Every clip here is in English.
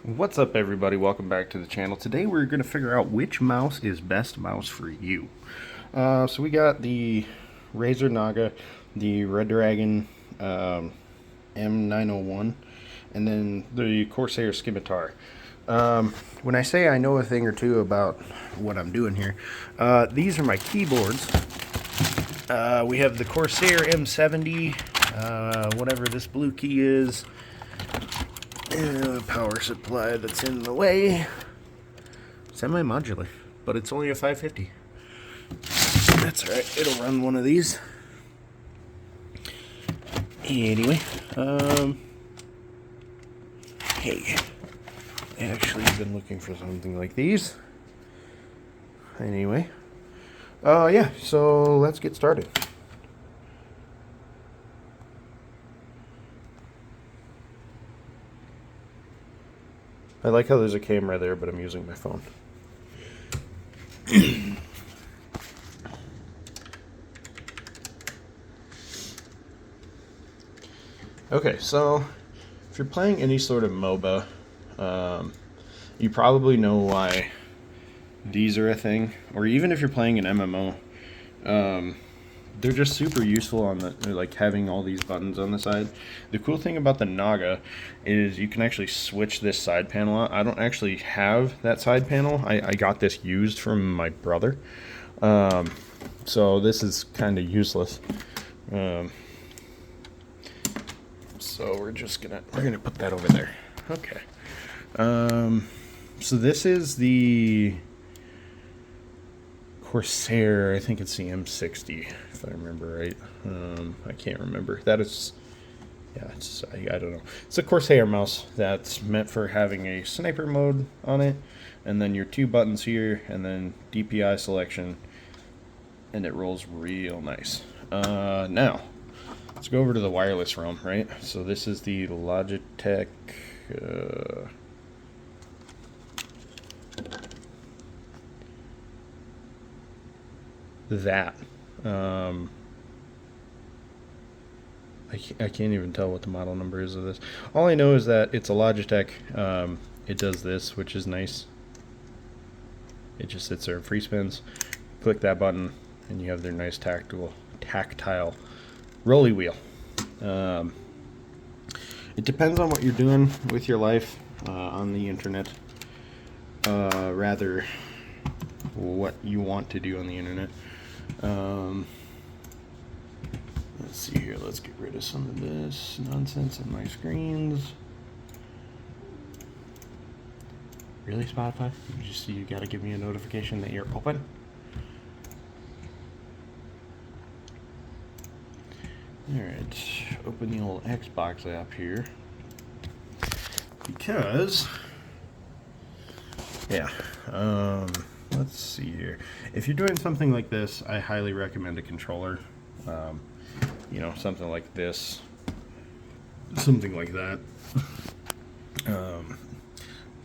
What's up, everybody? Welcome back to the channel. Today we're going to figure out which mouse is best mouse for you. So we got the Razer Naga, the Red Dragon M901, and then the Corsair Scimitar. When I say I know a thing or two about what I'm doing here, these are my keyboards. We have the Corsair M70, whatever this blue key is. Power supply that's in the way. Semi-modular, but it's only a 550. That's alright, it'll run one of these. Anyway, hey, actually been looking for something like these. Anyway, yeah, so let's get started. I like how there's a camera there, but I'm using my phone. Okay, so if you're playing any sort of MOBA, you probably know why these are a thing. Or even if you're playing an MMO, they're just super useful on the like having all these buttons on the side. The cool thing about the Naga is you can actually switch this side panel out. I don't actually have that side panel. I got this used from my brother, so this is kind of useless. So we're gonna put that over there. Okay. So this is the Corsair, I think it's the M60, if I remember right. I can't remember. That is, yeah, I don't know. It's a Corsair mouse that's meant for having a sniper mode on it, and then your two buttons here, and then DPI selection, and it rolls real nice. Now, let's go over to the wireless realm, right? So this is the Logitech... I can't even tell what the model number is of this. All I know is that it's a Logitech. It does this, which is nice. It just sits there and free spins. Click that button, and you have their nice tactile rolly wheel. It depends on what you're doing with your life on the internet. Rather, what you want to do on the internet. Let's see here. Let's get rid of some of this nonsense on my screens. Really, Spotify? You gotta give me a notification that you're open? Alright, open the old Xbox app here. Because, yeah, let's see here. If you're doing something like this, I highly recommend a controller. You know, something like this. Something like that.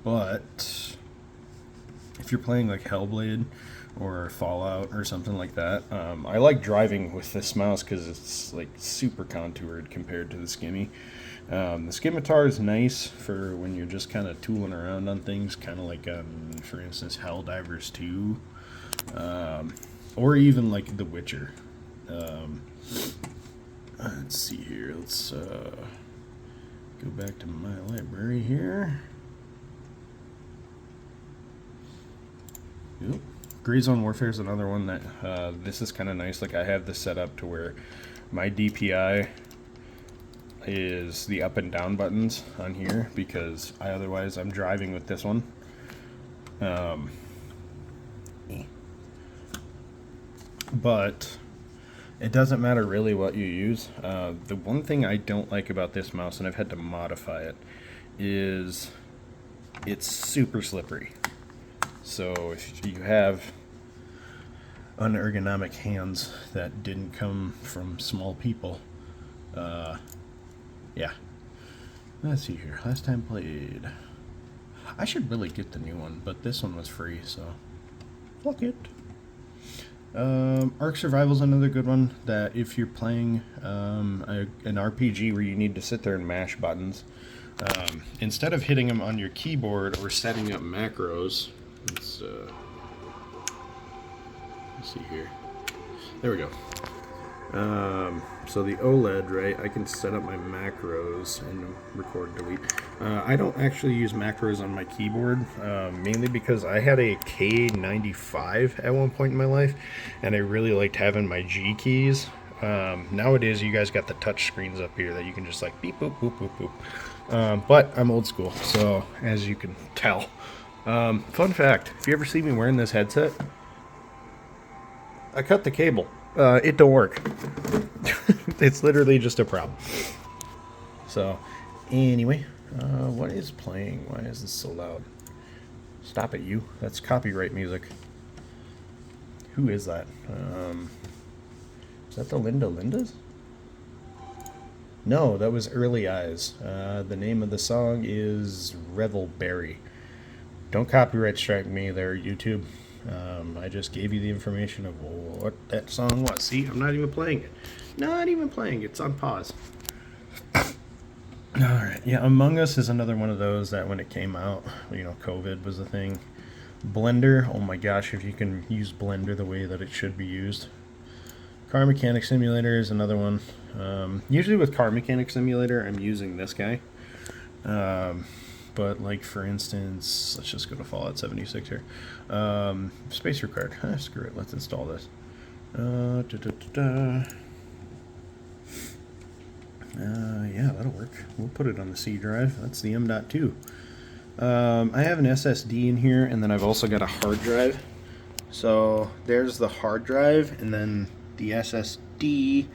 But if you're playing like Hellblade or Fallout or something like that, I like driving with this mouse because it's like super contoured compared to the Skimmy. The Scimitar is nice for when you're just kind of tooling around on things, kind of like, for instance, Helldivers 2, or even like The Witcher. Let's see here. Let's go back to my library here. Yep. Gray Zone Warfare is another one that this is kind of nice. Like I have this set up to where my DPI is the up and down buttons on here because otherwise I'm driving with this one. But it doesn't matter really what you use. The one thing I don't like about this mouse, and I've had to modify it, is it's super slippery. So if you have unergonomic hands that didn't come from small people, yeah. Let's see here. Last time played. I should really get the new one, but this one was free, so fuck it. Ark Survival is another good one that if you're playing an RPG where you need to sit there and mash buttons, instead of hitting them on your keyboard or setting up macros, let's see here. There we go. So the OLED, right, I can set up my macros and record, delete. I don't actually use macros on my keyboard, mainly because I had a K95 at one point in my life, and I really liked having my G keys. Nowadays, you guys got the touch screens up here that you can just like beep, boop, boop, boop, boop. But I'm old school, so as you can tell. Fun fact, if you ever see me wearing this headset, I cut the cable. It don't work. It's literally just a prop. So, anyway, what is playing? Why is this so loud? Stop it, you. That's copyright music. Who is that? Is that the Lindas? No, that was Early Eyes. The name of the song is Revelberry. Don't copyright strike me there, YouTube. I just gave you the information of what that song was. See, I'm not even playing it. Not even playing it. It's on pause. Alright, yeah, Among Us is another one of those that when it came out, you know, COVID was a thing. Blender, oh my gosh, if you can use Blender the way that it should be used. Car Mechanic Simulator is another one. Usually with Car Mechanic Simulator, I'm using this guy. But like for instance, let's just go to Fallout 76 here. Space Required. Screw it. Let's install this. Yeah, that'll work. We'll put it on the C drive. That's the M.2. I have an SSD in here, and then I've also got a hard drive. So there's the hard drive, and then the SSD,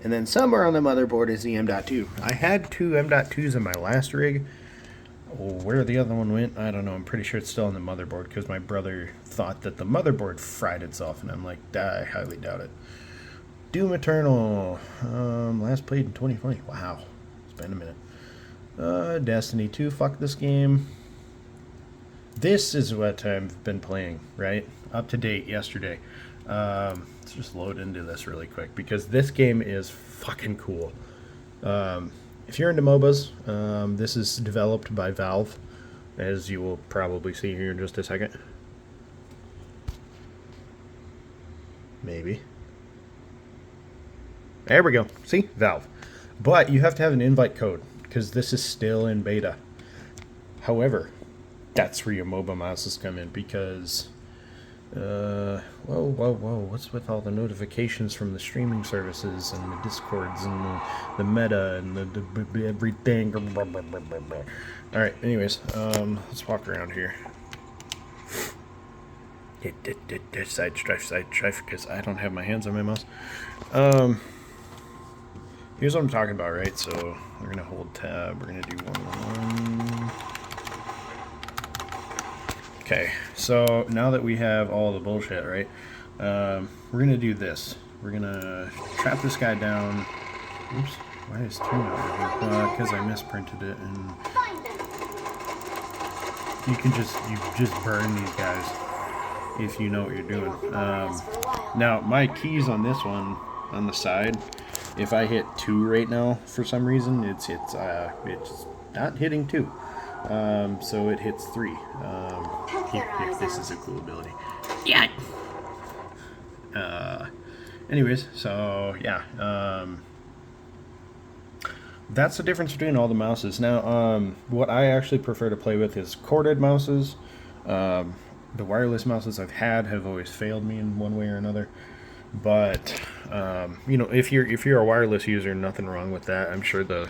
and then somewhere on the motherboard is the M.2. I had two M.2s in my last rig. Where the other one went, I don't know. I'm pretty sure it's still on the motherboard because my brother thought that the motherboard fried itself, and I'm like, I highly doubt it. Doom Eternal, last played in 2020. Wow, it's been a minute. Destiny 2, fuck this game. This is what I've been playing, right? Up to date yesterday. Let's just load into this really quick because this game is fucking cool. If you're into MOBAs, this is developed by Valve, as you will probably see here in just a second. Maybe. There we go. See? Valve. But you have to have an invite code, because this is still in beta. However, that's where your MOBA mouses come in, because... whoa, what's with all the notifications from the streaming services and the Discords and the meta and the everything? Alright, anyways, let's walk around here. Side strife, because I don't have my hands on my mouse. Here's what I'm talking about, right? So, we're going to hold tab, we're going to do 111. Okay, so now that we have all the bullshit, right, we're going to do this. We're going to trap this guy down. Oops, why is 2 not working? Because I misprinted it, and you just burn these guys if you know what you're doing. Now, my keys on this one, on the side, if I hit 2 right now, for some reason, it's not hitting 2. So it hits 3. Here, this is a cool ability. Yeah. Anyways, so yeah. That's the difference between all the mouses. Now, what I actually prefer to play with is corded mouses. The wireless mouses I've had have always failed me in one way or another. But you know, if you're a wireless user, nothing wrong with that. I'm sure the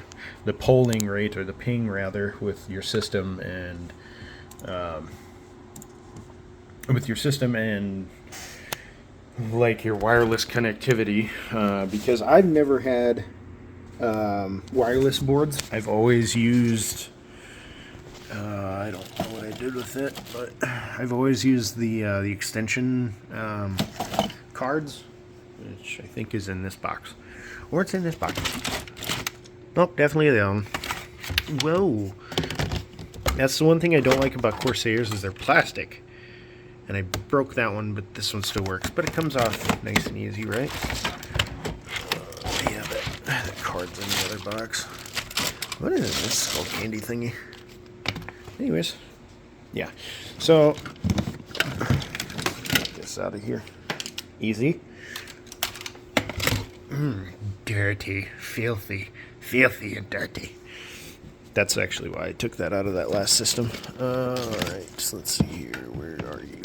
polling rate, or the ping rather, with your system and like your wireless connectivity, because I've never had wireless boards. I've always used I don't know what I did with it, but I've always used the extension cards, which I think is in this box, or it's in this box. Nope, definitely them. Whoa, that's the one thing I don't like about Corsairs, is they're plastic, and I broke that one, but this one still works. But it comes off nice and easy, right? Yeah, the card's in the other box. What is this skull candy thingy? Anyways, yeah. So, get this out of here. Easy. Dirty, filthy and dirty. That's actually why I took that out of that last system. Alright, so let's see here. Where are you?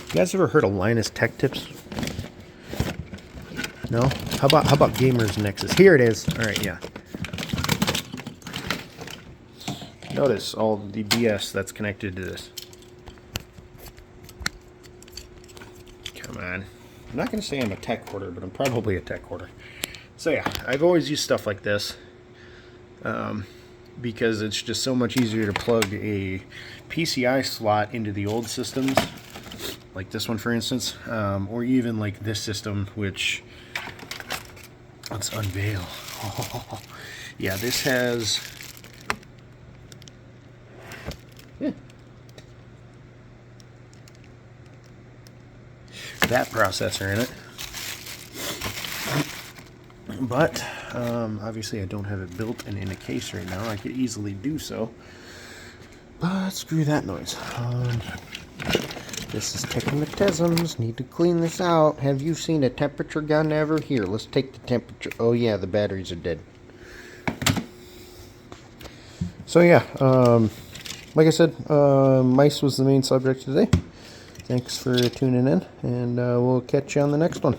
You guys ever heard of Linus Tech Tips? No? How about Gamers Nexus? Here it is. Alright, yeah. Notice all the BS that's connected to this. Come on. I'm not going to say I'm a tech hoarder, but I'm probably a tech hoarder. So yeah, I've always used stuff like this because it's just so much easier to plug a PCI slot into the old systems, like this one for instance, or even like this system, which, let's unveil. Oh, yeah, this has... that processor in it, but obviously I don't have it built and in a case right now. I could easily do so, but screw that noise. This is Technitisms. Need to clean this out. Have you seen a temperature gun ever? Here, let's take the temperature. Oh yeah, the batteries are dead. So yeah, like I said, mice was the main subject today. Thanks for tuning in, and we'll catch you on the next one.